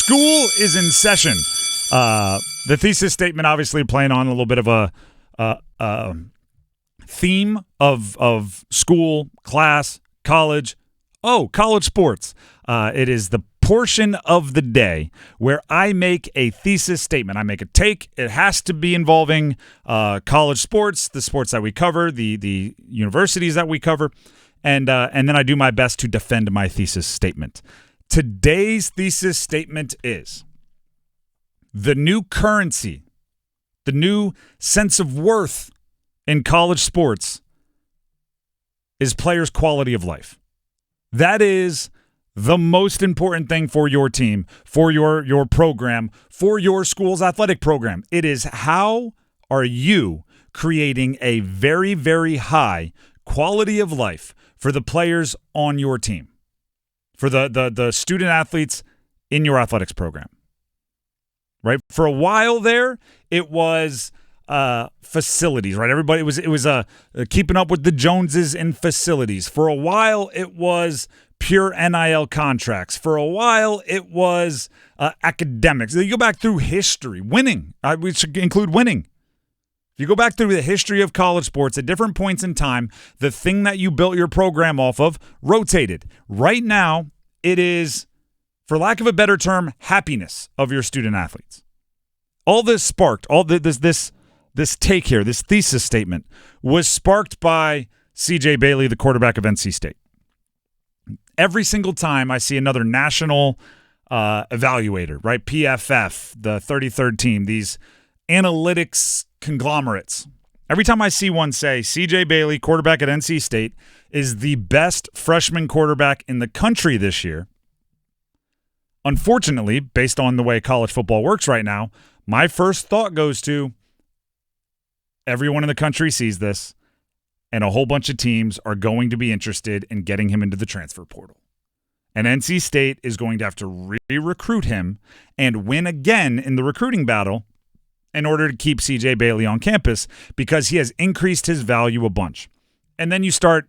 School is in session. The thesis statement obviously playing on a little bit of a theme of school, class, college. Oh, college sports. It is the portion of the day where I make a thesis statement. I make a take. It has to be involving college sports, the sports that we cover, the universities that we cover, and then I do my best to defend my thesis statement. Today's thesis statement is the new currency, the new sense of worth in college sports is players' quality of life. That is the most important thing for your team, for your program, for your school's athletic program. It is how are you creating a very, very high quality of life for the players on your team, for the student athletes in your athletics program. Right? For a while there, it was facilities, right? Everybody it was keeping up with the Joneses in facilities. For a while, it was pure NIL contracts. For a while, it was academics. You go back through history, winning. We should include winning. If you go back through the history of college sports at different points in time, the thing that you built your program off of rotated. Right now, it is, for lack of a better term, happiness of your student athletes. All this sparked, this take here, this thesis statement, was sparked by C.J. Bailey, the quarterback of NC State. Every single time I see another national evaluator, right, PFF, the 33rd team, these analytics conglomerates, every time I see one say C.J. Bailey, quarterback at NC State, is the best freshman quarterback in the country this year, unfortunately, based on the way college football works right now, my first thought goes to everyone in the country sees this, and a whole bunch of teams are going to be interested in getting him into the transfer portal. And NC State is going to have to re-recruit him and win again in the recruiting battle in order to keep C.J. Bailey on campus because he has increased his value a bunch. And then you start,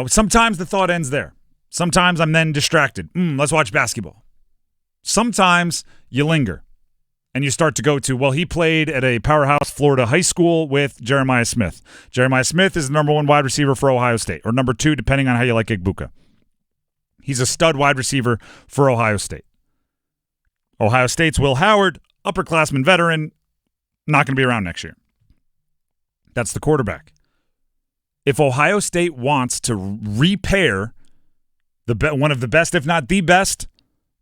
sometimes the thought ends there. Sometimes I'm then distracted. Let's watch basketball. Sometimes you linger and you start to go to, well, he played at a powerhouse Florida high school with Jeremiah Smith. Jeremiah Smith is the number 1 wide receiver for Ohio State, or number 2, depending on how you like Igbuka. He's a stud wide receiver for Ohio State. Ohio State's Will Howard, upperclassman veteran, not going to be around next year. That's the quarterback. If Ohio State wants to repair one of the best, if not the best,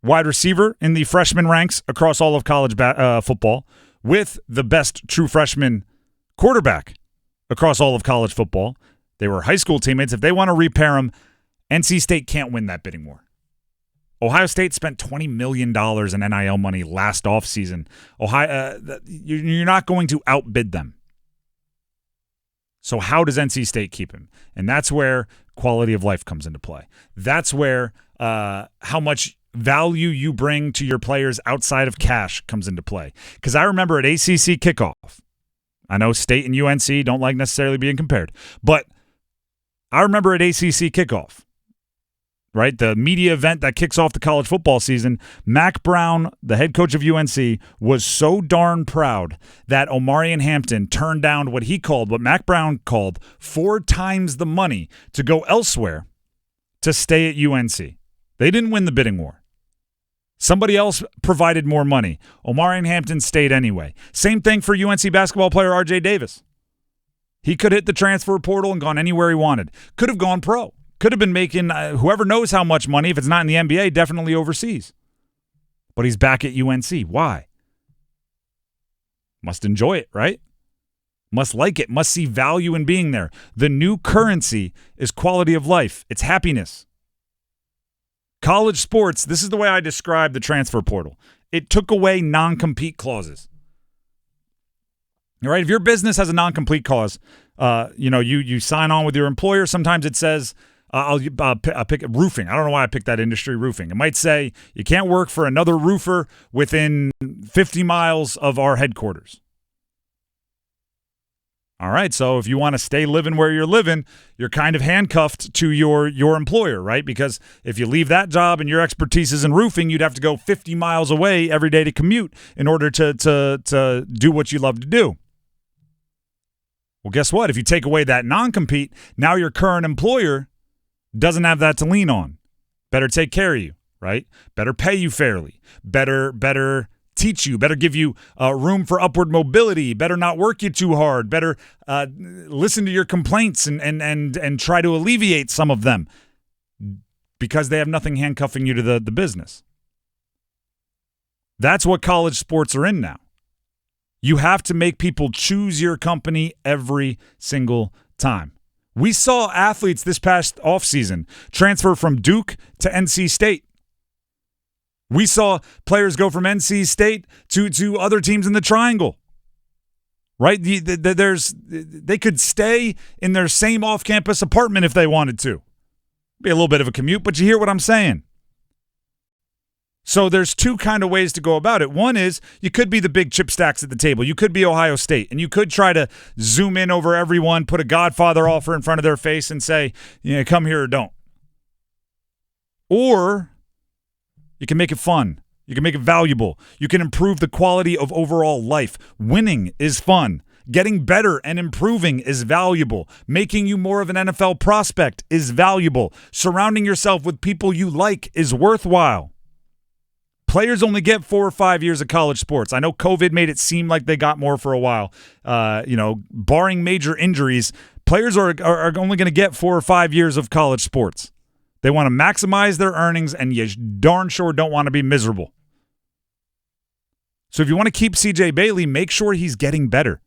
wide receiver in the freshman ranks across all of college football with the best true freshman quarterback across all of college football, they were high school teammates. If they want to repair them, NC State can't win that bidding war. Ohio State spent $20 million in NIL money last offseason. You're not going to outbid them. So how does NC State keep him? And that's where quality of life comes into play. That's where how much value you bring to your players outside of cash comes into play. Because I remember at ACC kickoff, I know State and UNC don't like necessarily being compared, but I remember at ACC kickoff, right, the media event that kicks off the college football season, Mack Brown, the head coach of UNC, was so darn proud that Omarion Hampton turned down what Mack Brown called 4 times the money to go elsewhere to stay at UNC. They didn't win the bidding war. Somebody else provided more money. Omarion Hampton stayed anyway. Same thing for UNC basketball player R.J. Davis. He could hit the transfer portal and gone anywhere he wanted. Could have gone pro. Could have been making whoever knows how much money. If it's not in the NBA, definitely overseas. But he's back at UNC. Why? Must enjoy it, right? Must like it. Must see value in being there. The new currency is quality of life. It's happiness. College sports, this is the way I describe the transfer portal. It took away non-compete clauses. All right, if your business has a non-compete clause, you sign on with your employer. Sometimes it says, I'll pick roofing. I don't know why I picked that industry, roofing. It might say you can't work for another roofer within 50 miles of our headquarters. All right, so if you want to stay living where you're living, you're kind of handcuffed to your employer, right? Because if you leave that job and your expertise is in roofing, you'd have to go 50 miles away every day to commute in order to do what you love to do. Well, guess what? If you take away that non-compete, now your current employer doesn't have that to lean on. Better take care of you, right? Better pay you fairly. Better teach you, better give you room for upward mobility, better not work you too hard, better listen to your complaints and try to alleviate some of them because they have nothing handcuffing you to the business. That's what college sports are in now. You have to make people choose your company every single time. We saw athletes this past offseason transfer from Duke to NC State. We saw players go from NC State to other teams in the Triangle, right? They could stay in their same off-campus apartment if they wanted to. Be a little bit of a commute, but you hear what I'm saying. So there's two kind of ways to go about it. One is you could be the big chip stacks at the table. You could be Ohio State, and you could try to zoom in over everyone, put a Godfather offer in front of their face and say, come here or don't. Or you can make it fun. You can make it valuable. You can improve the quality of overall life. Winning is fun. Getting better and improving is valuable. Making you more of an NFL prospect is valuable. Surrounding yourself with people you like is worthwhile. Players only get 4 or 5 years of college sports. I know COVID made it seem like they got more for a while. Barring major injuries, players are only going to get 4 or 5 years of college sports. They want to maximize their earnings, and you darn sure don't want to be miserable. So if you want to keep CJ Bailey, make sure he's getting better.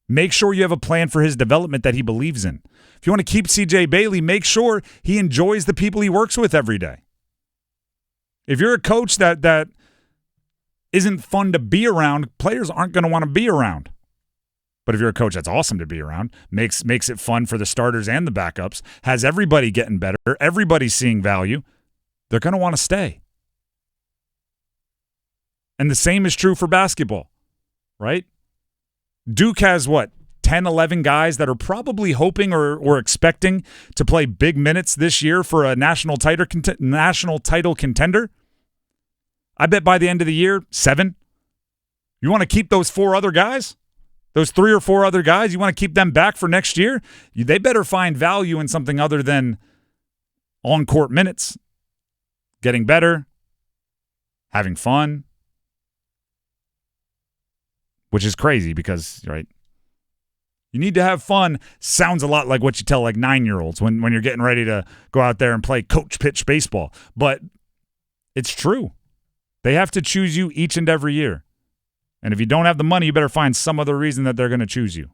Make sure you have a plan for his development that he believes in. If you want to keep CJ Bailey, make sure he enjoys the people he works with every day. If you're a coach that isn't fun to be around, players aren't going to want to be around. But if you're a coach that's awesome to be around, makes it fun for the starters and the backups, has everybody getting better, everybody seeing value, they're going to want to stay. And the same is true for basketball, right? Duke has, 10, 11 guys that are probably hoping or expecting to play big minutes this year for a national title contender. I bet by the end of the year, 7. You want to keep those 4 other guys? Those 3 or 4 other guys, you want to keep them back for next year? They better find value in something other than on-court minutes, getting better, having fun, which is crazy because, right, you need to have fun. Sounds a lot like what you tell 9-year-olds when you're getting ready to go out there and play coach pitch baseball. But it's true. They have to choose you each and every year. And if you don't have the money, you better find some other reason that they're going to choose you.